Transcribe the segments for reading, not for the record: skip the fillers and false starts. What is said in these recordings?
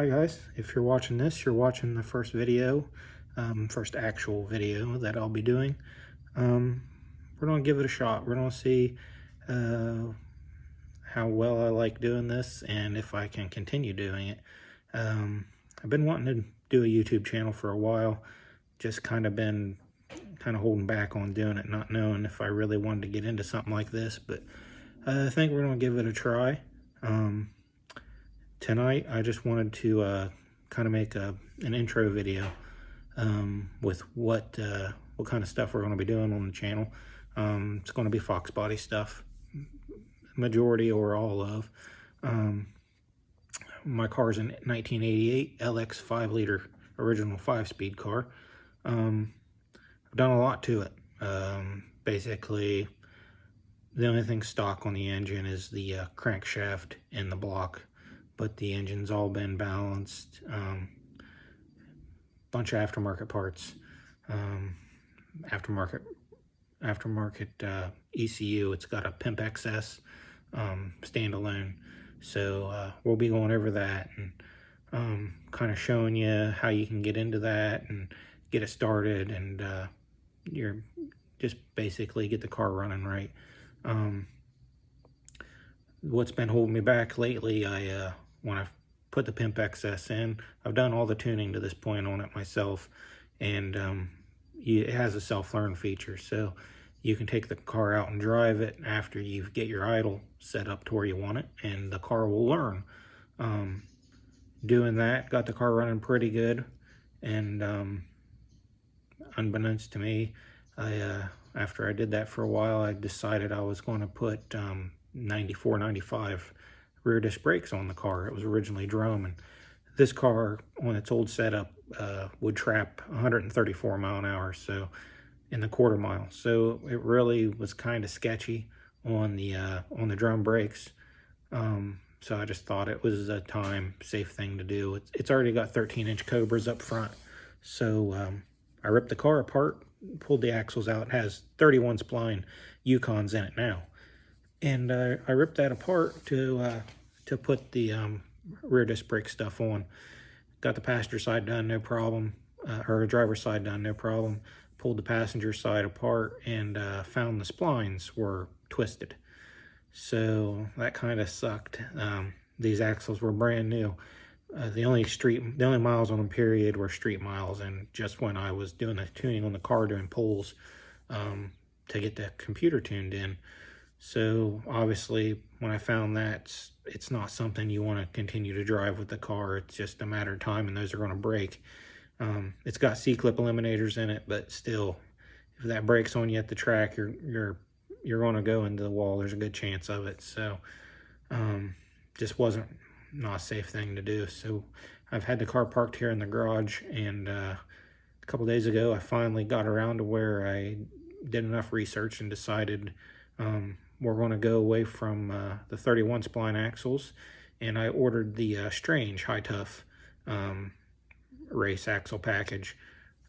Hi guys, if you're watching this, you're watching the first video, first actual video that I'll be doing. We're gonna give it a shot. We're gonna see how well I like doing this and if I can continue doing it. I've been wanting to do a YouTube channel for a while, just been holding back on doing it, not knowing if I really wanted to get into something like this, but I think we're gonna give it a try. Tonight I just wanted to make an intro video with what kind of stuff we're going to be doing on the channel. It's going to be Fox body stuff, majority or all of. My car's a 1988 LX 5-liter original 5-speed car. I've done a lot to it. Basically, the only thing stock on the engine is the crankshaft and the block, but the engine's all been balanced. Bunch of aftermarket parts, aftermarket ECU. It's got a Pimp XS standalone, so we'll be going over that and kind of showing you how you can get into that and get it started, and you're just basically get the car running right. What's been holding me back lately, when I put the Pimp XS in, I've done all the tuning to this point on it myself, and it has a self-learn feature, so you can take the car out and drive it after you get your idle set up to where you want it, and the car will learn. Doing that, got the car running pretty good, and unbeknownst to me, after I did that for a while, I decided I was going to put 94, 95 rear disc brakes on the car. It was originally drum, and this car on its old setup would trap 134 mile an hour, so in the quarter mile. So it really was kind of sketchy on the drum brakes. So I just thought it was a safe thing to do. It's already got 13-inch Cobras up front, so I ripped the car apart, pulled the axles out. It has 31 spline Yukons in it now. And I ripped that apart to put the rear disc brake stuff on. Got the passenger side done, no problem, or the driver's side done, no problem. Pulled the passenger side apart and found the splines were twisted. So that kind of sucked. These axles were brand new. The only miles on them period were street miles, and just when I was doing the tuning on the car, doing pulls to get the computer tuned in. So obviously when I found that, it's not something you want to continue to drive with the car. It's just a matter of time, and those are going to break. It's got C-clip eliminators in it, but still, if that breaks on you at the track, you're going to go into the wall. There's a good chance of it. So just not a safe thing to do. So I've had the car parked here in the garage, and a couple days ago I finally got around to where I did enough research and decided we're going to go away from the 31 spline axles, and I ordered the Strange High Tough race axle package.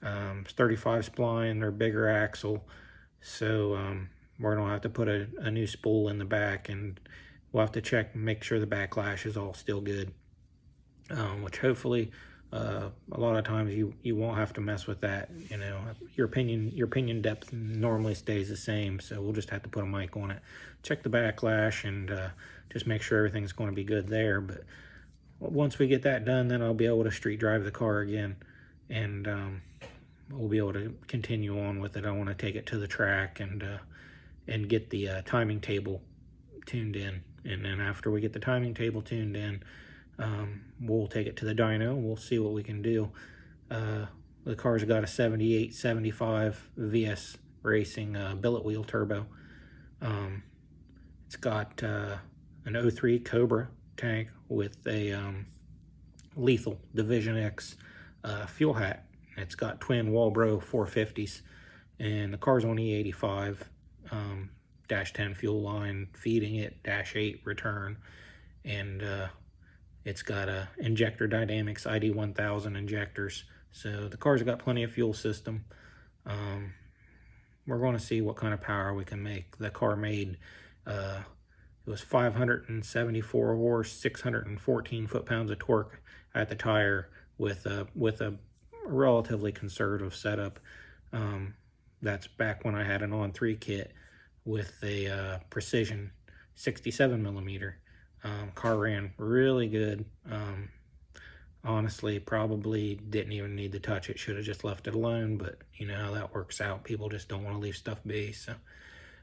It's 35 spline or bigger axle, so we're going to have to put a new spool in the back, and we'll have to check and make sure the backlash is all still good, which hopefully a lot of times you won't have to mess with that. You know, your pinion depth normally stays the same, so we'll just have to put a mic on it, check the backlash, and just make sure everything's going to be good there. But once we get that done, then I'll be able to street drive the car again, and we'll be able to continue on with it. I want to take it to the track and get the timing table tuned in, and then after we get the timing table tuned in, we'll take it to the dyno. We'll see what we can do. The car's got a 78-75 VS Racing billet wheel turbo. It's got an 03 Cobra tank with a lethal Division X fuel hat. It's got twin Walbro 450s, and the car's on E85 -10 fuel line, feeding it -8 return, and it's got a Injector Dynamics ID1000 injectors, so the car's got plenty of fuel system. We're going to see what kind of power we can make. The car made It was 574 horse, 614 foot-pounds of torque I had the tire with a relatively conservative setup. That's back when I had an on-3 kit with a precision 67 millimeter. Car ran really good. Honestly, probably didn't even need to touch it. Should have just left it alone, but you know how that works out. People just don't want to leave stuff be. So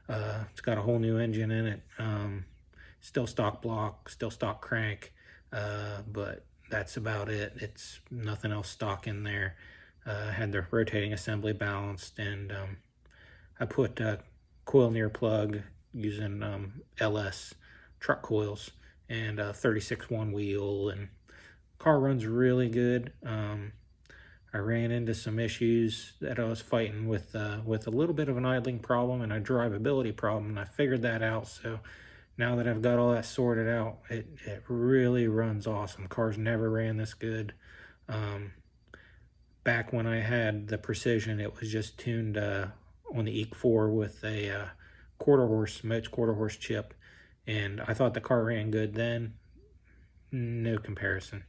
it's got a whole new engine in it. Still stock block, still stock crank, but that's about it. It's nothing else stock in there. Had the rotating assembly balanced, and I put coil near plug using LS truck coils and a 36-1 wheel, and car runs really good. I ran into some issues that I was fighting with a little bit of an idling problem and a drivability problem, and I figured that out. So now that I've got all that sorted out, it really runs awesome. Cars never ran this good. Back when I had the Precision, it was just tuned on the EEC4 with a Moch quarter horse chip, and I thought the car ran good then. No comparison.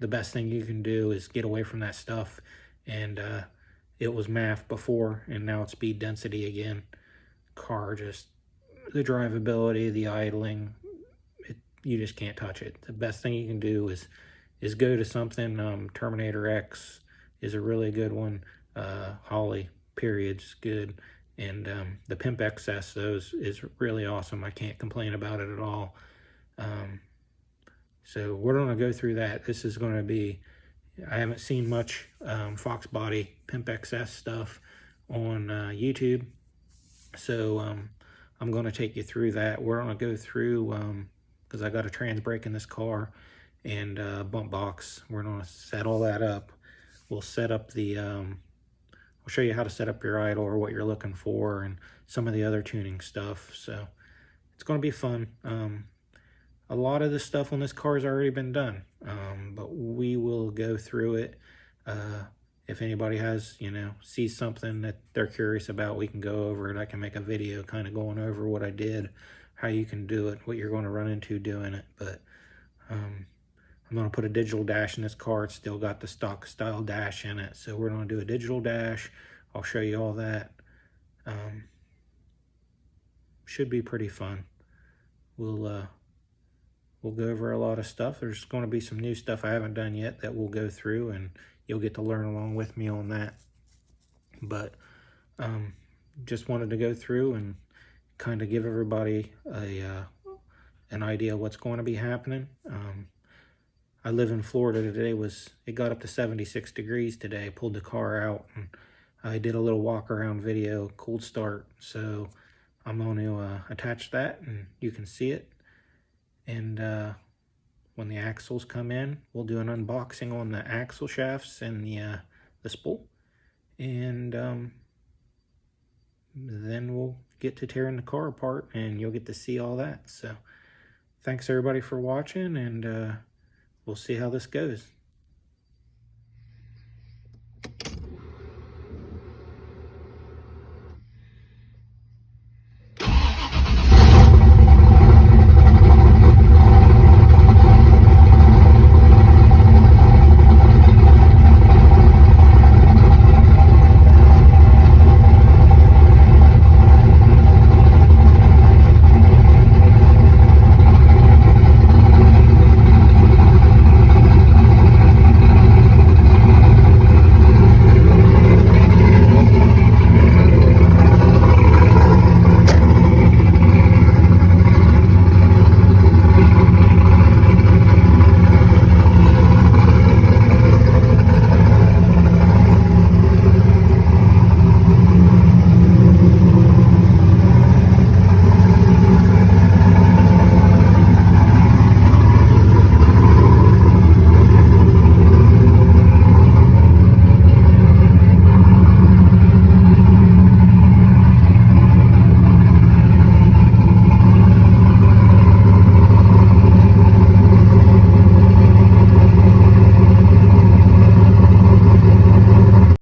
The best thing you can do is get away from that stuff, and it was MAF before, and now it's speed density again. Car just, the drivability, the idling, you just can't touch it. The best thing you can do is go to something. Terminator X is a really good one. Holly period's good, and the Pimp XS those is really awesome. I can't complain about it at all. So we're going to go through that. This is going to be, I haven't seen much Fox Body Pimp XS stuff on YouTube. So I'm going to take you through that. We're going to go through, because I got a trans brake in this car and bump box. We're going to set all that up. We'll set up the, I'll show you how to set up your idle or what you're looking for and some of the other tuning stuff. So it's going to be fun. A lot of the stuff on this car has already been done, but we will go through it. If anybody has, sees something that they're curious about, we can go over it. I can make a video kind of going over what I did, how you can do it, what you're going to run into doing it. But I'm going to put a digital dash in this car. It's still got the stock style dash in it. So we're going to do a digital dash. I'll show you all that. Should be pretty fun. We'll go over a lot of stuff. There's going to be some new stuff I haven't done yet that we'll go through, and you'll get to learn along with me on that. But just wanted to go through and kind of give everybody an idea of what's going to be happening. I live in Florida today. It got up to 76 degrees today. I pulled the car out and I did a little walk around video, cold start. So I'm going to attach that and you can see it. And when the axles come in, we'll do an unboxing on the axle shafts and the spool. And then we'll get to tearing the car apart and you'll get to see all that. So thanks everybody for watching, and we'll see how this goes.